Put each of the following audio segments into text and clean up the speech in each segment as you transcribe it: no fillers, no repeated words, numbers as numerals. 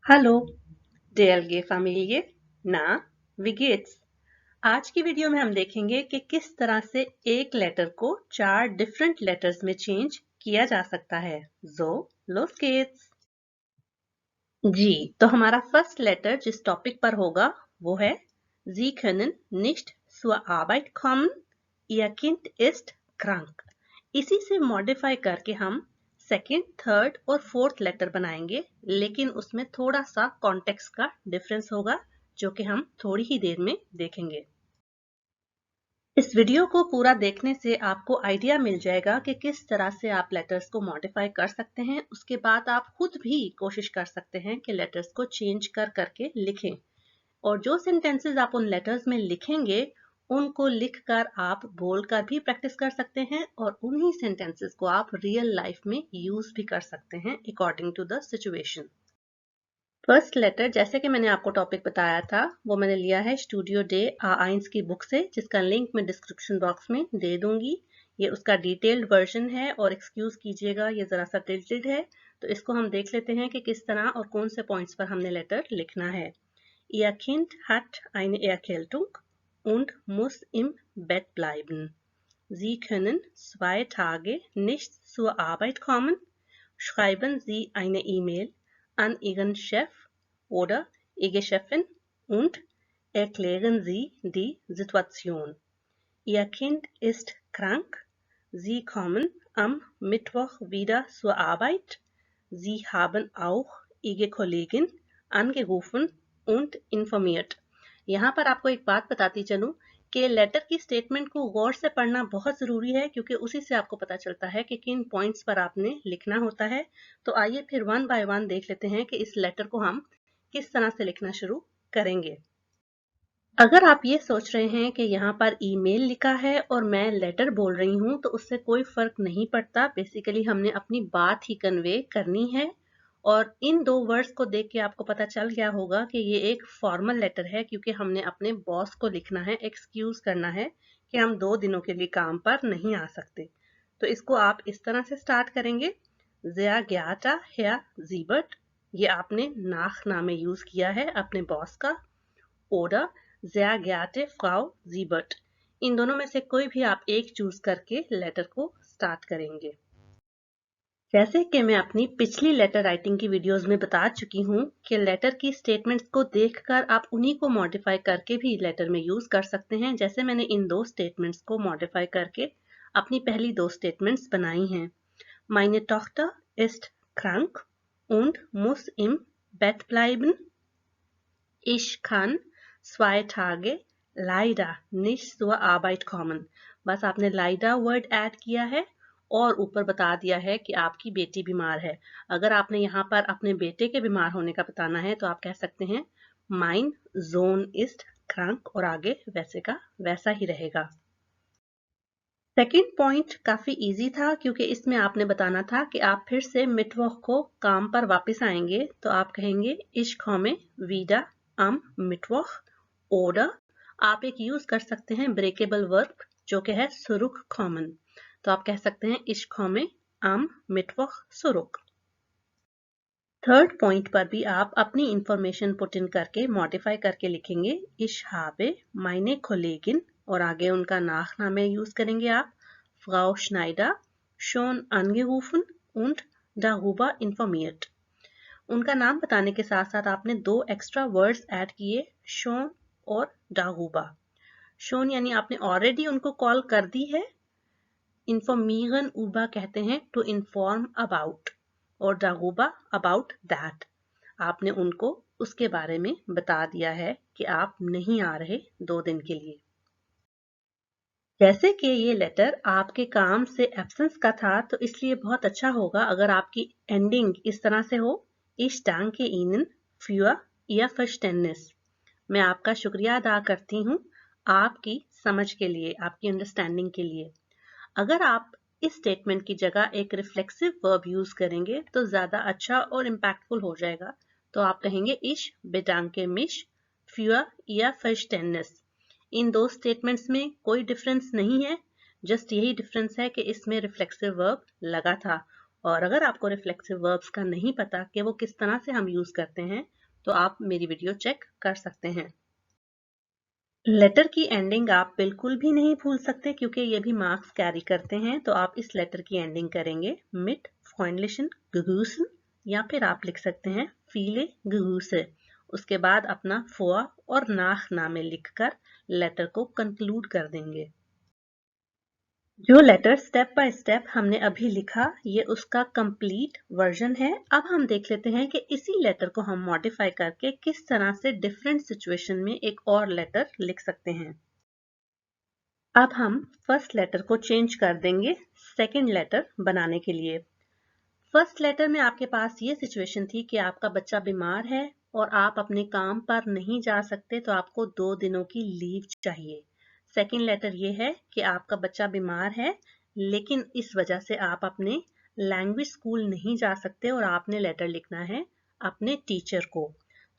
Hello DLG family ना wie geht's? आज की वीडियो में हम देखेंगे कि किस तरह से एक लेटर को 4 डिफरेंट लेटर्स में चेंज किया जा सकता है। So, los geht's! जी, तो हमारा फर्स्ट लेटर जिस टॉपिक पर होगा वो है Sie können nicht zur Arbeit kommen, Ihr Kind ist krank। इसी से मॉडिफाई करके हम सेकेंड, थर्ड और फोर्थ लेटर बनाएंगे, लेकिन उसमें थोड़ा सा कॉन्टेक्स्ट का डिफरेंस होगा जो कि हम थोड़ी ही देर में देखेंगे। इस वीडियो को पूरा देखने से आपको आइडिया मिल जाएगा कि किस तरह से आप लेटर्स को मॉडिफाई कर सकते हैं। उसके बाद आप खुद भी कोशिश कर सकते हैं कि लेटर्स को चेंज करके लिखें, और जो सेंटेंसेस आप उन लेटर्स में लिखेंगे उनको लिखकर आप बोलकर भी प्रैक्टिस कर सकते हैं, और उन्हीं सेंटेंसेस को आप रियल लाइफ में यूज भी कर सकते हैं according to the situation. First letter, जैसे कि मैंने आपको टॉपिक बताया था, वो मैंने लिया है स्टूडियो डे A1 की बुक से, जिसका लिंक मैं डिस्क्रिप्शन बॉक्स में दे दूंगी। ये उसका डिटेल्ड वर्जन है, और एक्सक्यूज कीजिएगा ये जरा सा टिल्टेड है, तो इसको हम देख लेते हैं कि किस तरह और कौन से पॉइंट्स पर हमने लेटर लिखना है। Ihr Kind hat eine Erkältung und muss im Bett bleiben. Sie können 2 Tage nicht zur Arbeit kommen. Schreiben Sie eine E-Mail an Ihren Chef oder Ihre Chefin und erklären Sie die Situation. Ihr Kind ist krank. Sie kommen am Mittwoch wieder zur Arbeit. Sie haben auch Ihre Kollegin angerufen und informiert। यहाँ पर आपको एक बात बताती चलूं कि letter की statement को गौर से पढ़ना बहुत जरूरी है, क्योंकि उसी से आपको पता चलता है कि किन पॉइंट्स पर आपने लिखना होता है। तो आइए फिर वन बाय वन देख लेते हैं कि इस लेटर को हम किस तरह से लिखना शुरू करेंगे। अगर आप ये सोच रहे हैं कि यहाँ पर ईमेल लिखा है और मैं लेटर बोल रही हूँ, तो उससे कोई फर्क नहीं पड़ता। बेसिकली हमने अपनी बात ही कन्वे करनी है, और इन दो वर्ड्स को देख के आपको पता चल गया होगा कि ये एक फॉर्मल लेटर है, क्योंकि हमने अपने बॉस को लिखना है, एक्सक्यूज करना है कि हम 2 दिनों के लिए काम पर नहीं आ सकते। तो इसको आप इस तरह से स्टार्ट करेंगे। Sehr geehrter Herr Siebert, ये आपने नाम यूज किया है अपने बॉस का। oder sehr geehrte Frau Siebert, इन दोनों में से कोई भी आप एक चूज करके लेटर को स्टार्ट करेंगे। जैसे कि मैं अपनी पिछली लेटर राइटिंग की वीडियोस में बता चुकी हूँ कि लेटर की स्टेटमेंट्स को देखकर आप उन्हीं को मॉडिफाई करके भी लेटर में यूज कर सकते हैं, जैसे मैंने इन 2 स्टेटमेंट्स को मॉडिफाई करके अपनी पहली 2 स्टेटमेंट्स बनाई हैं। Meine Tochter ist krank und muss im Bett bleiben. Ich kann 2 Tage leider nicht zur Arbeit kommen। बस आपने leider वर्ड ऐड किया है और ऊपर बता दिया है कि आपकी बेटी बीमार है। अगर आपने यहाँ पर अपने बेटे के बीमार होने का बताना है तो आप कह सकते हैं Mein Sohn ist krank, और आगे वैसे का वैसा ही रहेगा। सेकेंड पॉइंट काफी इजी था, क्योंकि इसमें आपने बताना था कि आप फिर से मिटवॉक को काम पर वापस आएंगे, तो आप कहेंगे Ich komme wieder am Mittwoch, oder आप एक यूज कर सकते हैं ब्रेकेबल वर्ब जो कि है zurückkommen, तो आप कह सकते हैं Ich komme am Mittwoch zurück। Third point पर भी आप अपनी इंफॉर्मेशन पुट इन करके मॉडिफाई करके लिखेंगे Ich habe meine Kollegin, और आगे उनका नाम यूज करेंगे आप Frau Schneider schon angerufen und darüber informiert। उनका नाम बताने के साथ साथ आपने 2 एक्स्ट्रा वर्ड्स ऐड किए, schon और darüber। schon यानी आपने ऑलरेडी उनको कॉल कर दी है, informieren über कहते हैं to inform about, और darüber about that, आपने उनको उसके बारे में बता दिया है कि आप नहीं आ रहे 2 दिन के लिए। जैसे कि ये लेटर आपके काम से एब्सेंस का था, तो इसलिए बहुत अच्छा होगा अगर आपकी एंडिंग इस तरह से हो Ich danke Ihnen für Ihr Verständnis। मैं आपका शुक्रिया अदा करती हूँ आपकी समझ के लिए, आपकी अंडरस्टैंडिंग के लिए। अगर आप इस स्टेटमेंट की जगह एक रिफ्लेक्सिव वर्ब यूज करेंगे तो ज्यादा अच्छा और इम्पैक्टफुल हो जाएगा, तो आप कहेंगे Ich bedanke mich für Ihr Verständnis। इन 2 स्टेटमेंट्स में कोई डिफरेंस नहीं है, जस्ट यही डिफरेंस है कि इसमें रिफ्लेक्सिव वर्ब लगा था, और अगर आपको रिफ्लेक्सिव वर्ब्स का नहीं पता कि वो किस तरह से हम यूज करते हैं तो आप मेरी वीडियो चेक कर सकते हैं। लेटर की एंडिंग आप बिल्कुल भी नहीं भूल सकते क्योंकि ये भी मार्क्स कैरी करते हैं। तो आप इस लेटर की एंडिंग करेंगे मिट फ्रेंडलिशन गुगूसन या फिर आप लिख सकते हैं फीले गुगूसे। उसके बाद अपना फोआ और नाख नामे लिखकर लेटर को कंक्लूड कर देंगे। जो लेटर स्टेप बाय स्टेप हमने अभी लिखा ये उसका कंप्लीट वर्जन है। अब हम देख लेते हैं कि इसी लेटर को हम मॉडिफाई करके किस तरह से डिफरेंट सिचुएशन में एक और लेटर लिख सकते हैं। अब हम फर्स्ट लेटर को चेंज कर देंगे सेकंड लेटर बनाने के लिए। फर्स्ट लेटर में आपके पास ये सिचुएशन थी कि आपका बच्चा बीमार है और आप अपने काम पर नहीं जा सकते तो आपको 2 दिनों की लीव चाहिए। सेकंड लेटर ये है कि आपका बच्चा बीमार है लेकिन इस वजह से आप अपने लैंग्वेज स्कूल नहीं जा सकते और आपने लेटर लिखना है अपने टीचर को।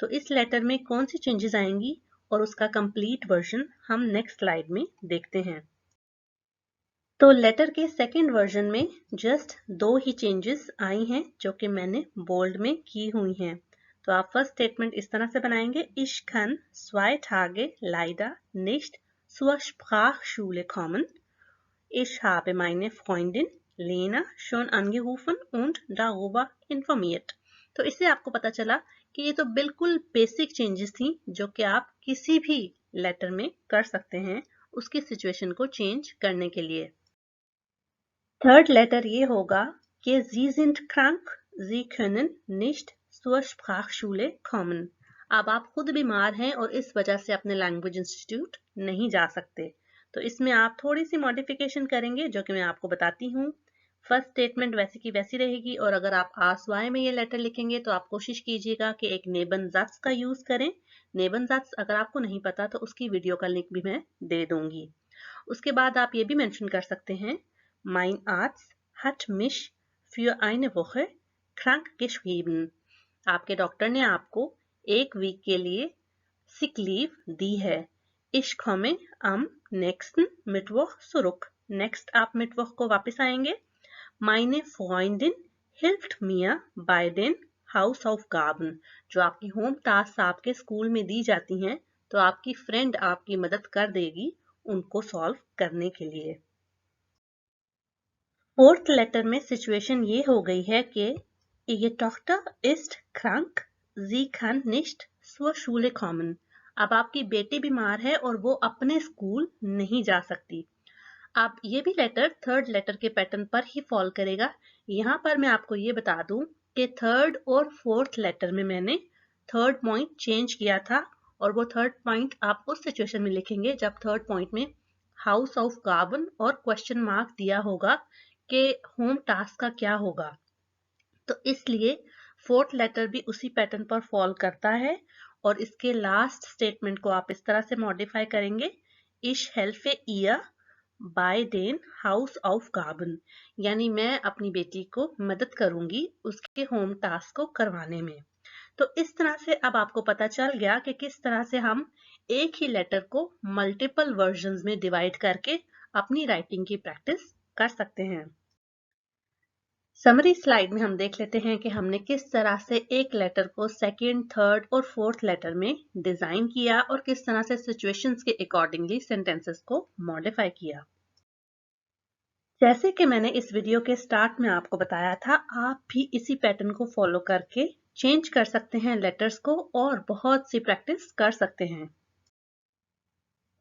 तो इस लेटर में कौन सी चेंजेस आएंगी और उसका कंप्लीट वर्जन हम नेक्स्ट स्लाइड में देखते हैं। तो लेटर के सेकंड वर्जन में जस्ट 2 ही चेंजेस आई हैं जो कि मैंने बोल्ड में की हुई हैं। तो आप फर्स्ट स्टेटमेंट इस तरह से बनाएंगे Ich kann 2 Tage leider nicht zur Sprachschule kommen. Ich habe meine Freundin Lena schon angerufen und darüber informiert. तो इससे आपको पता चला कि ये तो बिल्कुल बेसिक चेंजेस थी जो कि आप किसी भी लेटर में कर सकते हैं उसकी सिचुएशन को चेंज करने के लिए। थर्ड लेटर ये होगा कि Sie sind krank, Sie können nicht zur Sprachschule kommen. अब आप खुद बीमार हैं और इस वजह से अपने लैंग्वेज इंस्टीट्यूट नहीं जा सकते। तो इसमें आप थोड़ी सी मॉडिफिकेशन करेंगे जो कि मैं आपको बताती हूँ। फर्स्ट स्टेटमेंट वैसी की वैसी रहेगी और अगर आप आसवाए में ये लेटर लिखेंगे तो आप कोशिश कीजिएगा कि एक नेबन ज़ात्स का यूज करें। नेबन ज़ात्स अगर आपको नहीं पता तो उसकी वीडियो का लिंक भी मैं दे दूंगी। उसके बाद आप ये भी मेंशन कर सकते हैं Mein Arzt hat mich für eine Woche krank geschrieben. आपके डॉक्टर ने आपको 1 वीक के लिए सिक लीव दी है। Ich komme am nächsten Mittwoch zurück. Next आप मिटवॉक को वापस आएंगे। Meine Freundin hilft mir bei den Hausaufgaben. जो आपकी होम टास्क आपके स्कूल में दी जाती हैं तो आपकी फ्रेंड आपकी मदद कर देगी उनको सॉल्व करने के लिए। फोर्थ लेटर में सिचुएशन ये हो गई है कि Ihre Tochter ist krank, sie kann nicht zur Schule kommen. अब आपकी बेटी बीमार है और वो अपने स्कूल नहीं जा सकती। अब ये भी लेटर थर्ड लेटर के पैटर्न पर ही फॉल करेगा। यहाँ पर मैं आपको ये बता दूं कि थर्ड और फोर्थ लेटर में मैंने थर्ड पॉइंट चेंज किया था और वो थर्ड पॉइंट आप उस सिचुएशन में लिखेंगे जब थर्ड पॉइंट में हाउस ऑफ गार्बन और क्वेश्चन मार्क दिया होगा कि होम टास्क का क्या होगा। तो इसलिए फोर्थ लेटर भी उसी पैटर्न पर फॉल करता है और इसके लास्ट स्टेटमेंट को आप इस तरह से मॉडिफाई करेंगे Ich helfe ihr bei den Hausaufgaben, यानी मैं अपनी बेटी को मदद करूंगी उसके होम टास्क को करवाने में। तो इस तरह से अब आपको पता चल गया कि किस तरह से हम एक ही लेटर को मल्टीपल वर्जन्स में डिवाइड करके अपनी राइटिंग की प्रैक्टिस कर सकते हैं। समरी स्लाइड में हम देख लेते हैं कि हमने किस तरह से एक लेटर को सेकंड, थर्ड और फोर्थ लेटर में डिजाइन किया और किस तरह से सिचुएशंस के अकॉर्डिंगली सेंटेंसेस को मॉडिफाई किया। जैसे कि मैंने इस वीडियो के स्टार्ट में आपको बताया था, आप भी इसी पैटर्न को फॉलो करके चेंज कर सकते हैं लेटर्स को और बहुत सी प्रैक्टिस कर सकते हैं।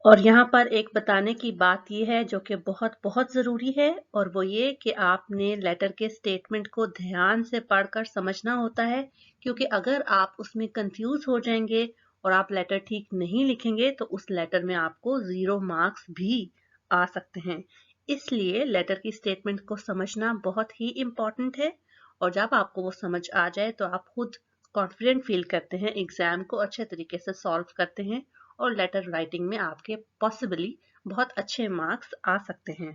और यहाँ पर एक बताने की बात यह है जो कि बहुत बहुत ज़रूरी है और वो ये कि आपने लेटर के स्टेटमेंट को ध्यान से पढ़कर समझना होता है, क्योंकि अगर आप उसमें कंफ्यूज हो जाएंगे और आप लेटर ठीक नहीं लिखेंगे तो उस लेटर में आपको 0 मार्क्स भी आ सकते हैं। इसलिए लेटर की स्टेटमेंट को समझना बहुत ही इम्पॉर्टेंट है और जब आपको वो समझ आ जाए तो आप खुद कॉन्फिडेंट फील करते हैं, एग्जाम को अच्छे तरीके से सॉल्व करते हैं और लेटर राइटिंग में आपके पॉसिबली बहुत अच्छे मार्क्स आ सकते हैं।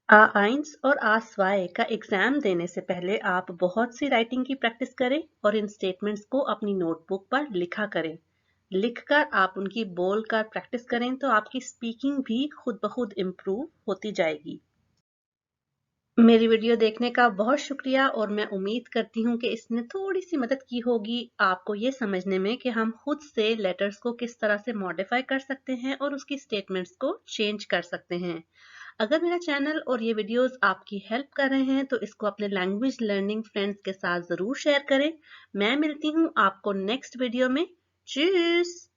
A1 और A2 का एग्जाम देने से पहले आप बहुत सी राइटिंग की प्रैक्टिस करें और इन स्टेटमेंट्स को अपनी नोटबुक पर लिखा करें। लिखकर आप उनकी बोलकर प्रैक्टिस करें तो आपकी स्पीकिंग भी खुद ब खुद इम्प्रूव होती जाएगी। मेरी वीडियो देखने का बहुत शुक्रिया और मैं उम्मीद करती हूँ कि इसने थोड़ी सी मदद की होगी आपको ये समझने में कि हम खुद से लेटर्स को किस तरह से मॉडिफाई कर सकते हैं और उसकी स्टेटमेंट्स को चेंज कर सकते हैं। अगर मेरा चैनल और ये वीडियोस आपकी हेल्प कर रहे हैं तो इसको अपने लैंग्वेज लर्निंग फ्रेंड्स के साथ ज़रूर शेयर करें। मैं मिलती हूँ आपको नेक्स्ट वीडियो में। चीयर्स।